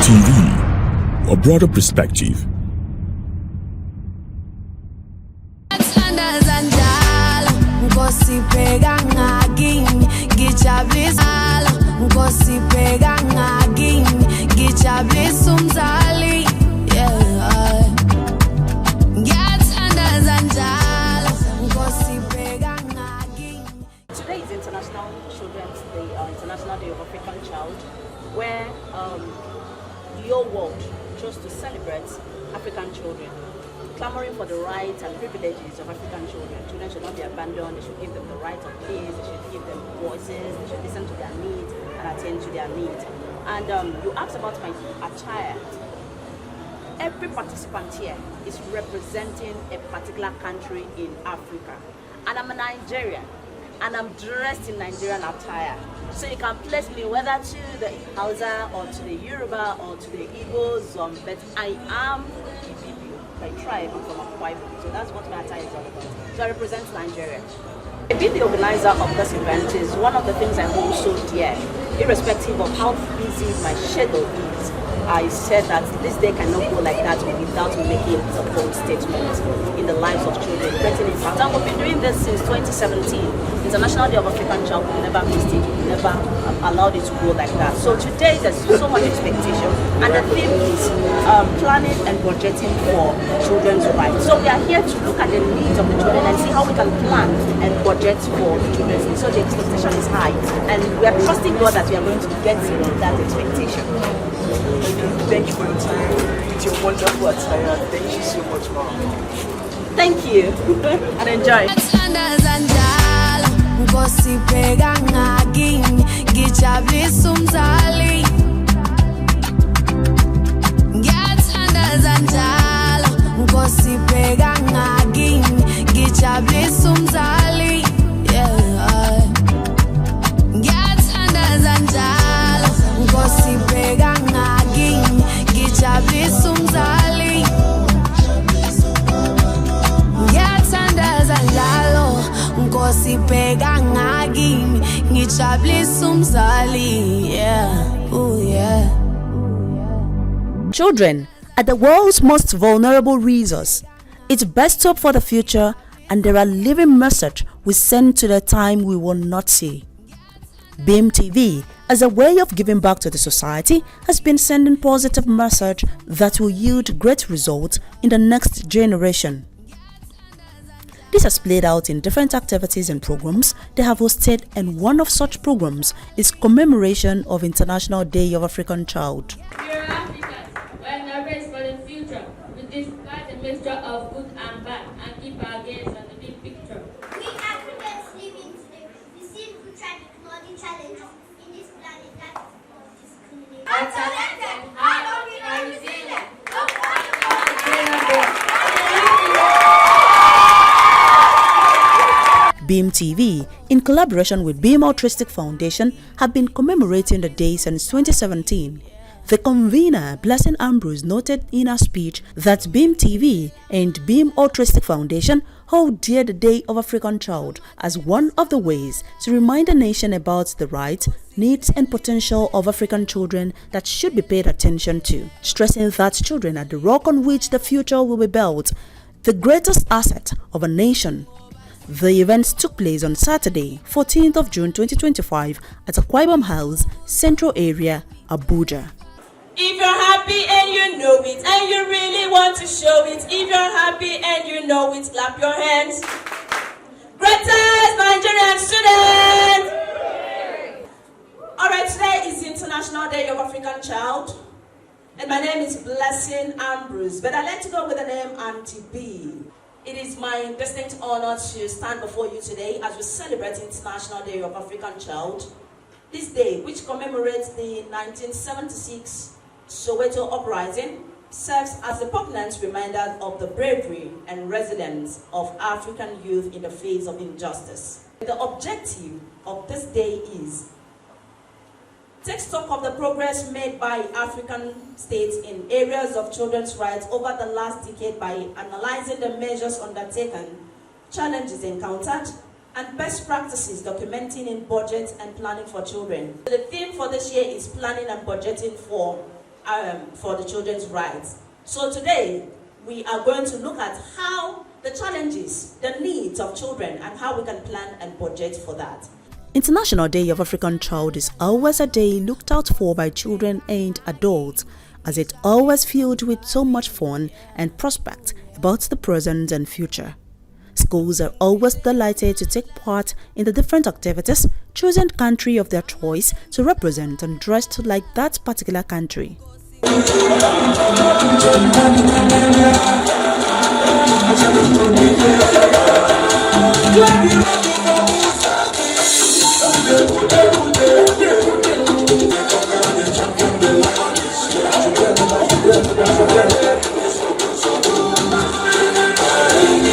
TV, a broader perspective. Today is International Children's Day, International Day of African Child, where the whole world chose to celebrate African children, clamoring for the rights and privileges of African children. Children should not be abandoned, they should give them the right of peace, they should give them voices, they should listen to their needs and attend to their needs. And you asked about my attire. Every participant here is representing a particular country in Africa. And I'm a Nigerian, and I'm dressed in Nigerian attire. So you can place me whether to the Hausa or to the Yoruba or to the Igbos, but I am by tribe. I'm from Akwa Ibom, so that's what my attire is all about. So I represent Nigeria. Being the organizer of this event is one of the things I hold so dear, irrespective of how busy my schedule is. I said that this day cannot go like that without making a bold statement in the lives of children, creating impact. And we've been doing this since 2017. International Day of African Child, we never missed it, we never allowed it to go like that. So today there's so much expectation, and the theme is planning and budgeting for children's rights. So we are here to look at the needs of the children and see how we can plan and budget for the children's needs. So the expectation is high, and we are trusting God that we are going to get that expectation. Thank you for your time. It's your wonderful attire. Thank you so much, Mom. Thank you and enjoy. Children are the world's most vulnerable resource. It's best hope for the future, and there are living messages we send to the time we will not see. Beam TV, as a way of giving back to the society, has been sending positive message that will yield great results in the next generation. This has played out in different activities and programs they have hosted, and one of such programs is commemoration of International Day of African Child. We are Africans. We are in a race for the future. We discard the mixture of good and bad and keep our gaze on the big picture. We Africans living today, we see who try to ignore the challenges in this planet that is discrimination. Our talented, hardworking, and resilient. Beam TV, in collaboration with Beam Altruistic Foundation, have been commemorating the day since 2017. The convener, Blessing Ambrose, noted in her speech that Beam TV and Beam Altruistic Foundation hold dear the Day of African Child as one of the ways to remind the nation about the rights, needs and potential of African children that should be paid attention to, stressing that children are the rock on which the future will be built, the greatest asset of a nation. The events took place on Saturday, 14th of June 2025 at Akwa Ibom House, Central Area, Abuja. If you're happy and you know it, and you really want to show it, if you're happy and you know it, clap your hands. Greatest Nigerian students! Alright, today is the International Day of African Child, and my name is Blessing Ambrose, but I like to go with the name Auntie B. It is my distinct honor to stand before you today as we celebrate International Day of African Child. This day, which commemorates the 1976 Soweto Uprising, serves as a poignant reminder of the bravery and resilience of African youth in the face of injustice. The objective of this day is take stock of the progress made by African states in areas of children's rights over the last decade by analyzing the measures undertaken, challenges encountered, and best practices documenting in budget and planning for children. The theme for this year is planning and budgeting for for the children's rights. So today, we are going to look at how the challenges, the needs of children, and how we can plan and budget for that. International Day of African Child is always a day looked out for by children and adults, as it always filled with so much fun and prospect about the present and future. Schools are always delighted to take part in the different activities, choosing country of their choice to represent and dressed like that particular country.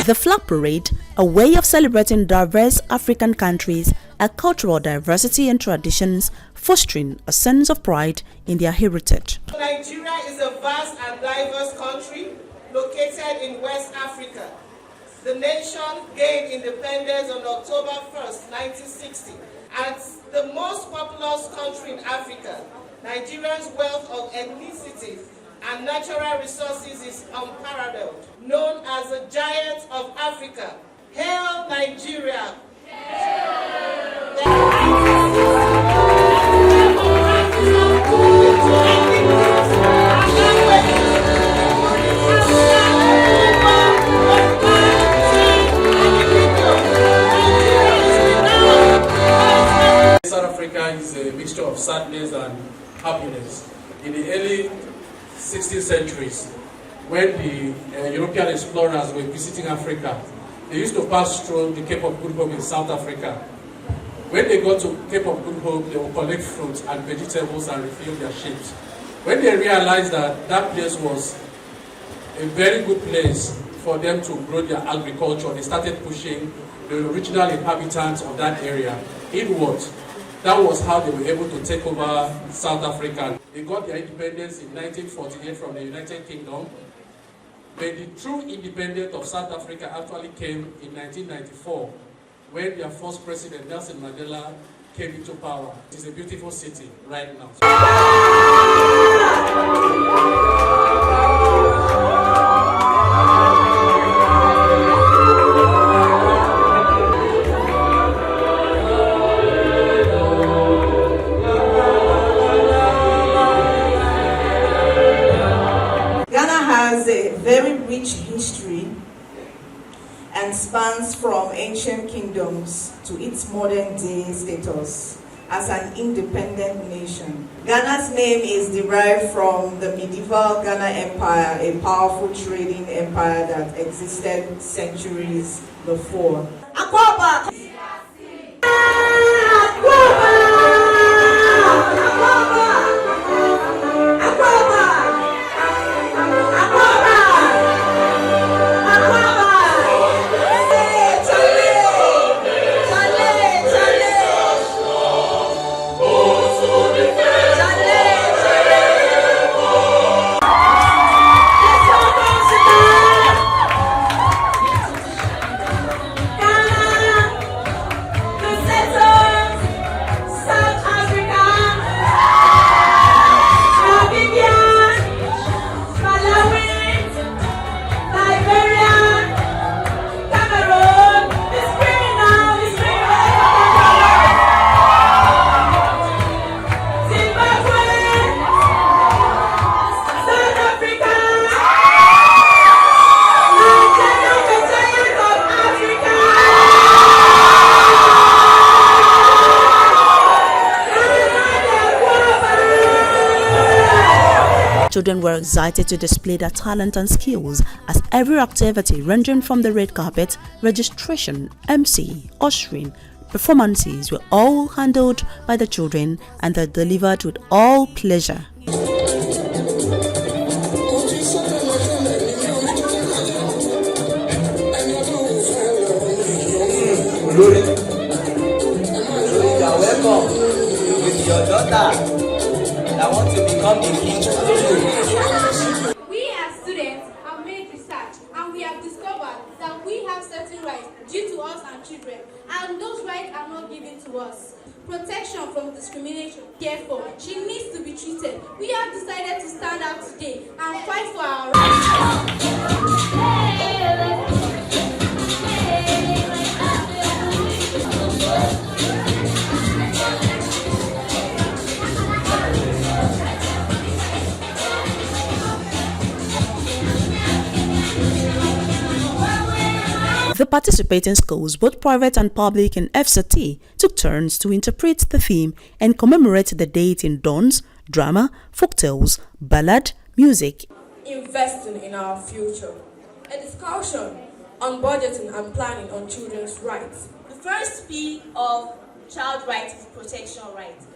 The Flag Parade, a way of celebrating diverse African countries, a cultural diversity and traditions, fostering a sense of pride in their heritage. Nigeria is a vast and diverse country located in West Africa. The nation gained independence on October 1st, 1960. As the most populous country in Africa, Nigeria's wealth of ethnicity and natural resources is unparalleled. Known as the giant of Africa. Hail Nigeria! South Africa is a mixture of sadness and happiness. In the early 16th centuries, when the European explorers were visiting Africa, they used to pass through the Cape of Good Hope in South Africa. When they got to Cape of Good Hope, they would collect fruits and vegetables and refill their ships. When they realized that that place was a very good place for them to grow their agriculture, they started pushing the original inhabitants of that area inwards. That was how they were able to take over South Africa. They got their independence in 1948 from the United Kingdom. But the true independence of South Africa actually came in 1994, when their first president, Nelson Mandela, came into power. It's a beautiful city right now. History and spans from ancient kingdoms to its modern day status as an independent nation. Ghana's name is derived from the medieval Ghana Empire, a powerful trading empire that existed centuries before. Akwaba! Children were excited to display their talent and skills as every activity ranging from the red carpet, registration, MC, ushering, performances were all handled by the children and they delivered with all pleasure. Glory, you are welcome with your daughter. I want to become a king. We as students have made research and we have discovered that we have certain rights due to us and children, and those rights are not given to us. us. Protection from discrimination. Therefore, she needs to be treated. We have decided to stand out today and fight for our The participating schools, both private and public in FCT, took turns to interpret the theme and commemorate the date in dance, drama, folktales, ballad, music. Investing in our future. A discussion on budgeting and planning on children's rights. The first P of child rights is protection rights.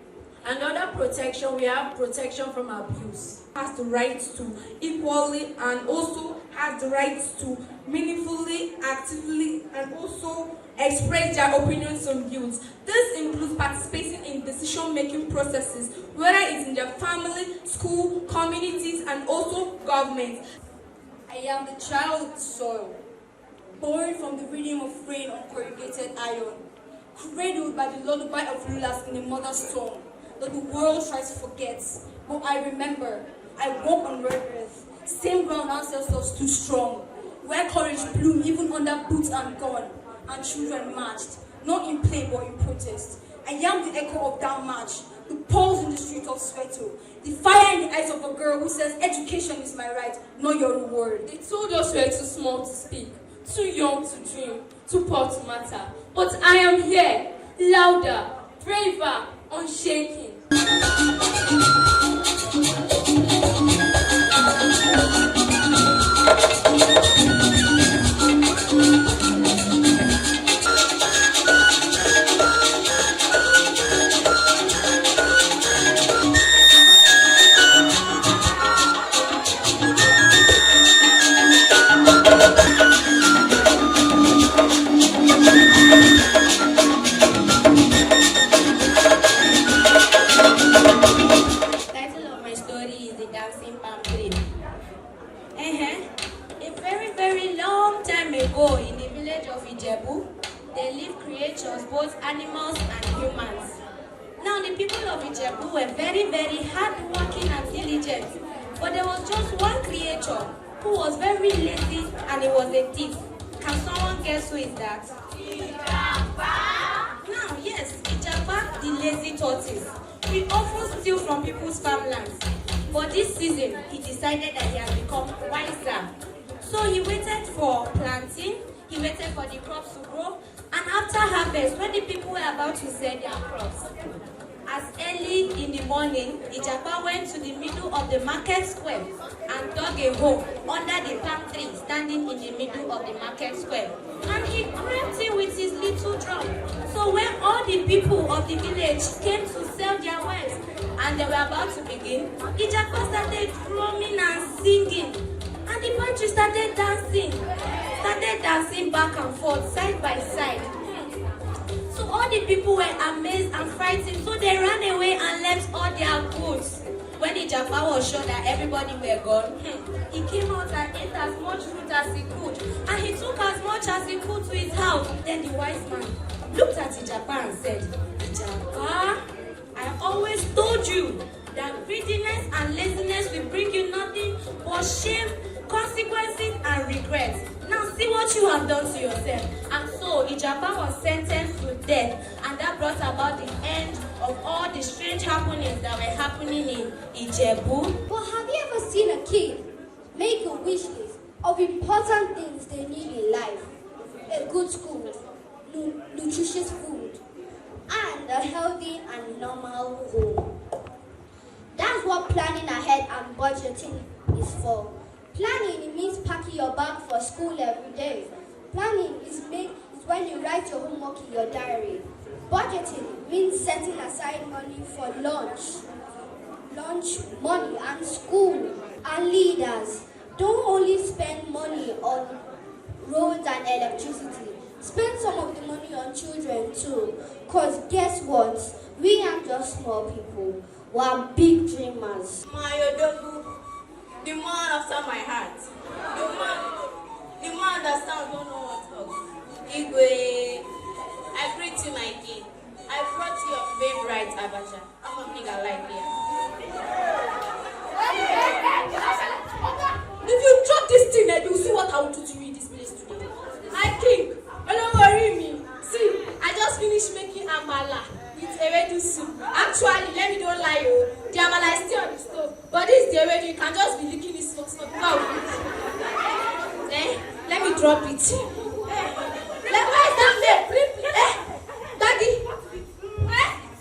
Another protection, we have protection from abuse. Has the right to equally and also has the right to meaningfully, actively, and also express their opinions and views. This includes participating in decision-making processes, whether it's in their family, school, communities, and also government. I am the child of the soil, born from the rhythm of rain on corrugated iron, cradled by the lullaby of lullabs in a mother's tongue that the world tries to forget. But I remember, I walk on red earth, same ground ancestors too strong, where courage bloomed even under boots and gun, and children marched, not in play but in protest. I am the echo of that march, the pulse in the street of Soweto, the fire in the eyes of a girl who says education is my right, not your reward. They told us we were too small to speak, too young to dream, too poor to matter. But I am here, louder, braver, unshaking. They live creatures, both animals and humans. Now the people of Int'l were very, very hard-working and diligent. But there was just one creature who was very lazy and he was a thief. Can someone guess who is that? Now, yes, Int'l, the lazy tortoise. He often steals from people's farmlands. But this season, he decided that he has become wiser. So he waited for planting, he waited for the crops to grow, and after harvest, when the people were about to sell their crops, as early in the morning, Int'l went to the middle of the market square and dug a hole under the palm tree standing in the middle of the market square. And he crept in with his little drum. So when all the people of the village came to sell their wares and they were about to begin, Int'l started drumming and singing. And the country started dancing back and forth, side by side. So all the people were amazed and frightened, so they ran away and left all their goods. When Int'l was sure that everybody were gone, he came out and ate as much fruit as he could, and he took as much as he could to his house. Then the wise man looked at Int'l and said, Int'l, I always told you that greediness and laziness will bring you nothing but shame, consequences, and regret. Now see what you have done to yourself. And so Int'l was sentenced to death, and that brought about the end of all the strange happenings that were happening in Int'l. But have you ever seen a kid make a wish list of important things they need in life? A good school, nutritious food, and a healthy and normal home. That's what planning ahead and budgeting is for. Planning means packing your bag for school every day. Planning is when you write your homework in your diary. Budgeting means setting aside money for lunch money, and school. And leaders, don't only spend money on roads and electricity. Spend some of the money on children too. Because guess what? We aren't just small people. We are big dreamers. The man after my heart. The man understands, don't know what talks. Igwe, I greet you, my king. I brought your favorite abacha. I'm a nigga like here. If you drop this thing, then you'll see what I will do to you in this place today. My king, don't worry me. See, I just finished making amala with ewedu soup. Actually, let me don't lie you. The amala is still on the stove. But this is the ewedu, you can just be licking this smoke. Now, let me drop it. Where is that milk? Daddy.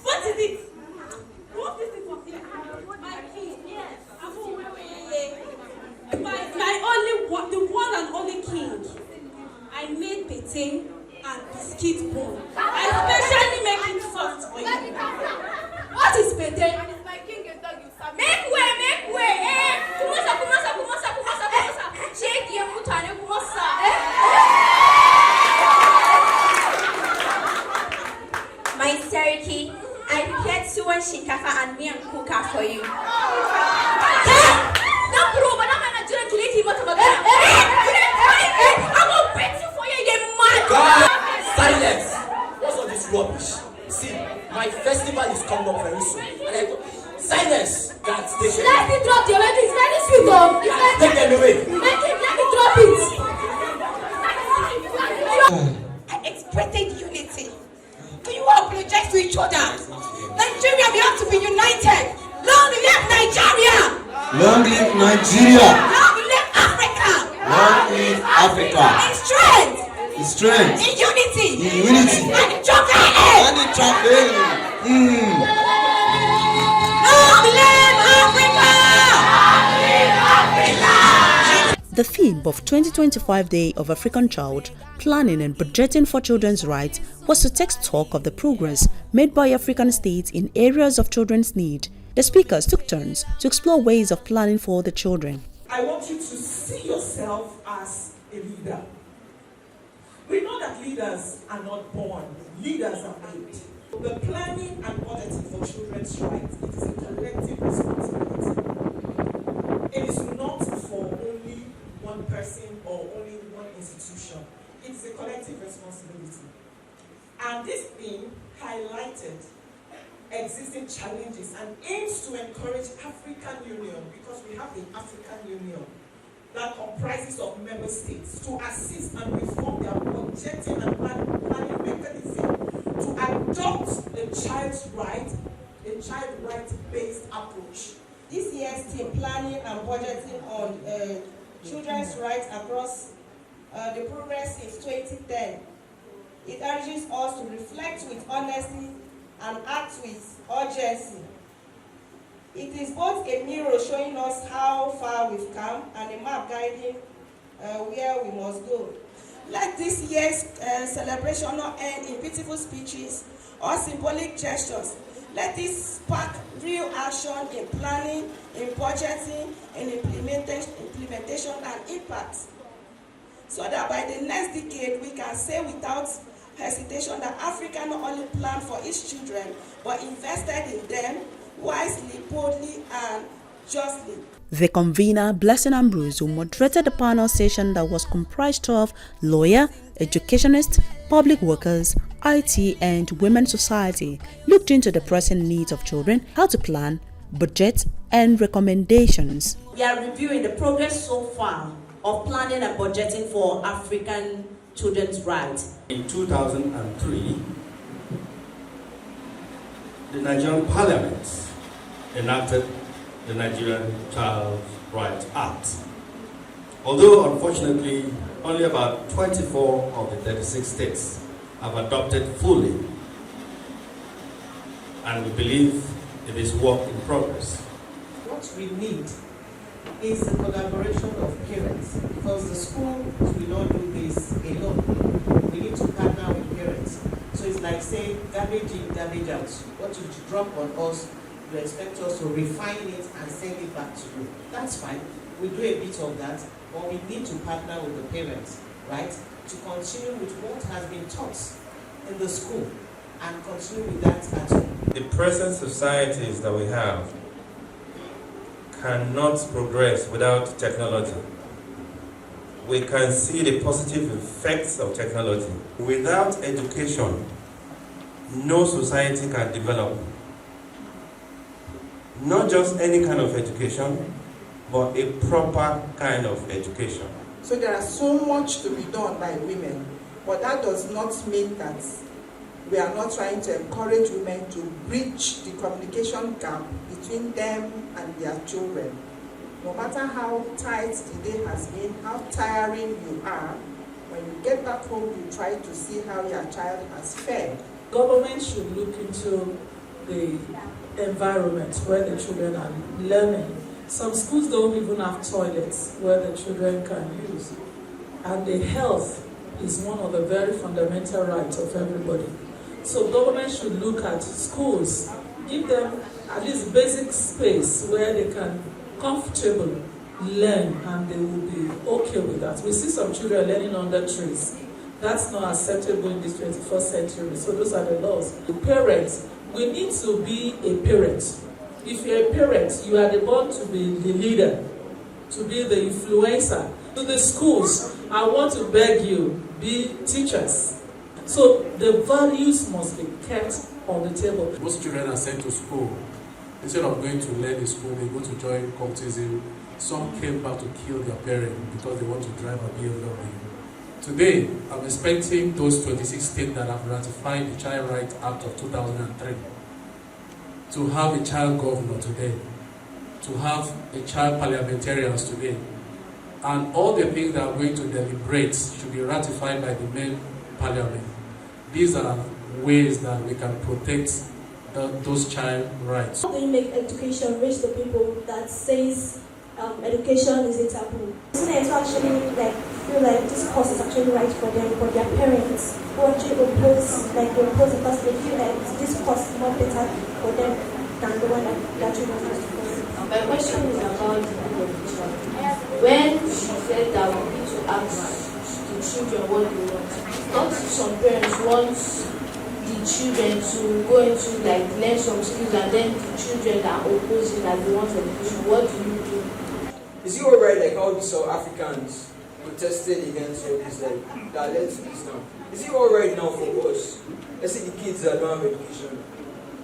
What is it? What is it for here? My king, yes. My only one, the one and only king. I made pete and biscuit bone. I specially make it soft for you. What is pete? And it's my king and dog you serve. Make way. Kumasa. Shake your mutane kumasa. My Seriki, I prepared suwan shinkafa and miyan kuka for you. Silence! What's all this rubbish? See, my festival is coming up very soon. And silence! God, take should I still drop the wedding? It's very sweet though. Take them away. Let me drop it. I expected unity. Can you all apologize to each other? Nigeria, we have to be united. Long live Nigeria! Long live Nigeria! Long live Africa! Long live Africa! In strength! In strength! In unity! In unity! And in travail! And in travail! Long live Africa! Long live Africa! The theme of 2025 Day of African Child, Planning and Budgeting for Children's Rights was to take stock of the progress made by African states in areas of children's need. The speakers took turns to explore ways of planning for the children. I want you to see yourself as a leader. We know that leaders are not born, leaders are made. The planning and budgeting for children's rights, it is a collective responsibility. It is not for only one person or only one institution. It is a collective responsibility. And this theme highlighted existing challenges and aims to encourage African Union, because we have the African Union that comprises of member states, to assist and reform their budgeting and planning mechanism to adopt the child's right, a child right-based approach. This year's theme, planning and budgeting on children's rights across the progress since 2010. It urges us to reflect with honesty and act with urgency. It is both a mirror showing us how far we've come and a map guiding where we must go. Let this year's celebration not end in beautiful speeches or symbolic gestures. Let this spark real action in planning, in budgeting, in implementation and impact, so that by the next decade we can say without hesitation that Africa not only planned for its children, but invested in them wisely, boldly, and justly. The convener, Blessing Ambrose, who moderated the panel session that was comprised of lawyer, educationists, public workers, IT, and women's society, looked into the pressing needs of children, how to plan, budget, and recommendations. We are reviewing the progress so far of planning and budgeting for African children's rights. In 2003, the Nigerian Parliament enacted the Nigerian Child Rights Act. Although unfortunately only about 24 of the 36 states have adopted fully, and we believe it is work in progress. What we need is the collaboration of parents, because the school will not do this alone. We need to partner with parents. So it's like saying garbage in, garbage out. What you drop on us, you expect us to refine it and send it back to you. That's fine. We do a bit of that, but we need to partner with the parents, right? To continue with what has been taught in the school and continue with that at home. The present societies that we have cannot progress without technology. We can see the positive effects of technology. Without education, no society can develop. Not just any kind of education, but a proper kind of education. So there are so much to be done by women, but that does not mean that we are not trying to encourage women to bridge the communication gap between them and their children. No matter how tight the day has been, how tiring you are, when you get back home, you try to see how your child has fared. Government should look into the environment where the children are learning. Some schools don't even have toilets where the children can use. And the health is one of the very fundamental rights of everybody. So government should look at schools, give them at least basic space where they can comfortably learn and they will be okay with that. We see some children learning under trees. That's not acceptable in this 21st century. So those are the laws. The parents, we need to be a parent. If you're a parent, you are the one to be the leader, to be the influencer. To the schools, I want to beg you, be teachers. So the values must be kept on the table. Most children are sent to school. Instead of going to learn in school, they go to join cultism. Some came back to kill their parents because they want to drive a BMW. Today, I'm expecting those 26 states that have ratified the Child Rights Act of 2003 to have a child governor today, to have a child parliamentarians today. And all the things that are going to deliberate should be ratified by the main parliament. These are ways that we can protect those child rights. How do you make education reach the people that says education is a taboo? Students who actually feel like this course is actually right for them, for their parents, who actually oppose the course, they feel like this course is more better for them than the one that children has to course. My question is about the education. When she said that we need to ask the children what they want, not some parents want the children to go into learn some skills and then the children are opposing that they want education. What do you do? Is it alright how these South Africans protested against all this that led to this now? Is it alright now for us? Let's say the kids that don't have education.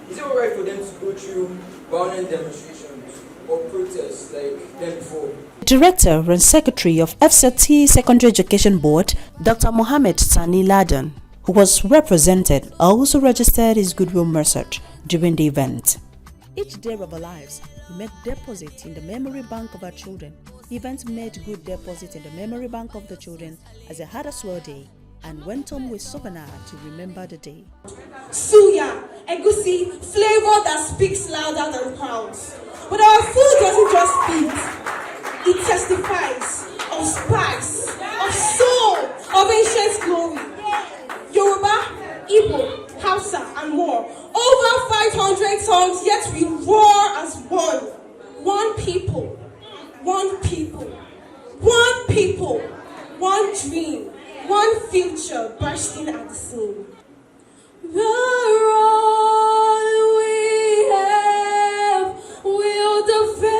Is it alright for them to go through violent demonstrations or protests like them before? Director and Secretary of FCT Secondary Education Board, Dr. Mohammed Sani Laden, who was represented, also registered his goodwill message during the event. Each day of our lives, we make deposits in the memory bank of our children. The event made good deposit in the memory bank of the children as they had a swell day and went home with souvenir to remember the day. Suya, egusi, flavor that speaks louder than crowds. But our food doesn't just speak. It testifies of spice, of soul, of ancient glory. Yoruba, Igbo, Hausa, and more. Over 500 tongues, yet we roar as one. One people, one people, one people, one dream, one future bursting at the seam. The road we have will defend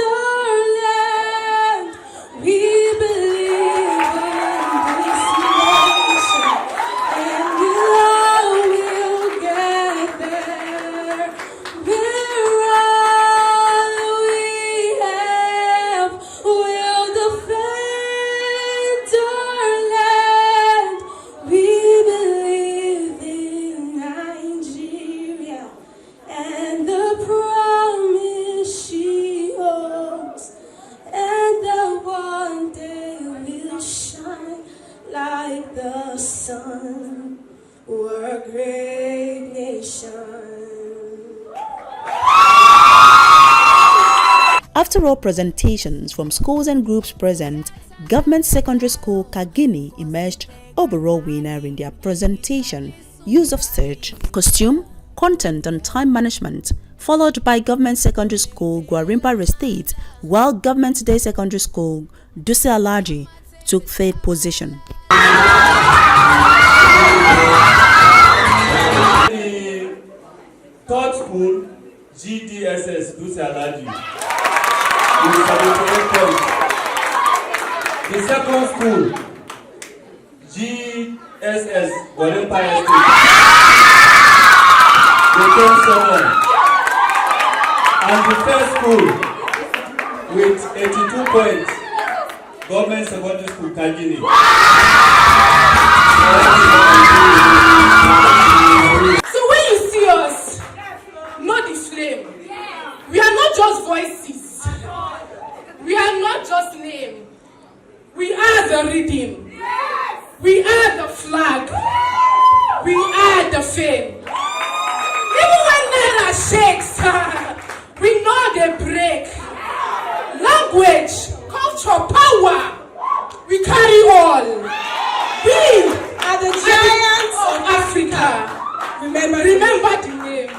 our land. We believe in this nation, and we'll get there. The road we have will defend our land. We believe in Nigeria and the promise she holds, and that one day we'll shine like the sun. We're a great nation. After all presentations from schools and groups present, Government Secondary School Kagini emerged overall winner in their presentation, use of stage, costume, content and time management, followed by Government Secondary School Gwarimpa Estate, while Government Day Secondary School Duse Alaji took third position. The third school, GDSS Duse Alaji, with 78 points. The second school, SS Empire State. They came second. And the first school with 82 points, Government Secondary School, Kagini. So when you see us, not the flame. We are not just voices. We are not just name. We are the rhythm. We are the flag. We are the fame. Even when Naira shakes, we know they break. Language, culture, power, we carry all. We are the giants of Africa. Remember the name.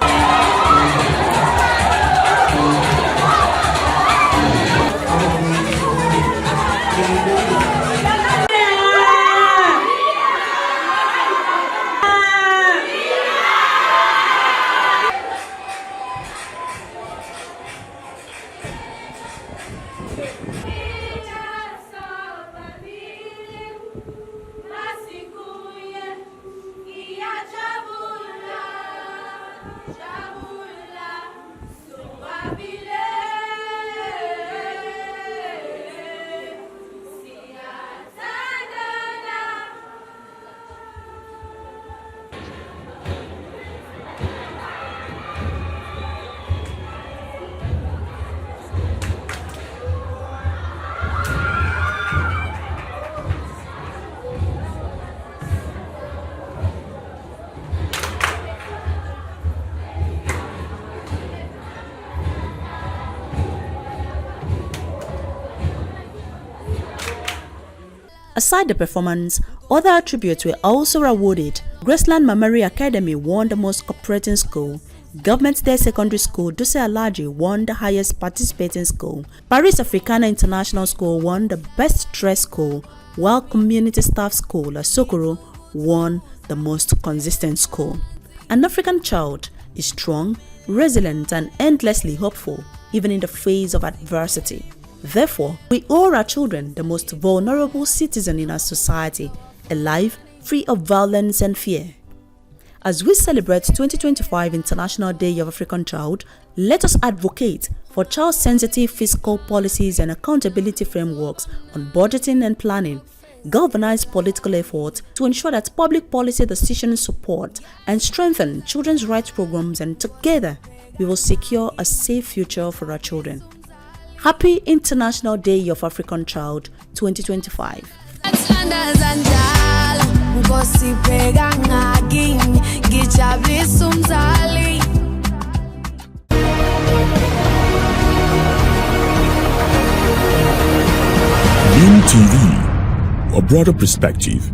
Aside the performance, other attributes were also awarded. Graceland Memory Academy won the most cooperating school. Government Day Secondary School Duse Alaji won the highest participating school. Paris Africana International School won the best dressed school, while Community Staff School Asokoro won the most consistent school. An African child is strong, resilient and endlessly hopeful, even in the face of adversity. Therefore, we owe our children the most vulnerable citizen in our society, a life free of violence and fear. As we celebrate 2025 International Day of African Child, let us advocate for child-sensitive fiscal policies and accountability frameworks on budgeting and planning, galvanize political efforts to ensure that public policy decisions support and strengthen children's rights programs, and together we will secure a safe future for our children. Happy International Day of African Child 2025. Int'l TV, a broader perspective.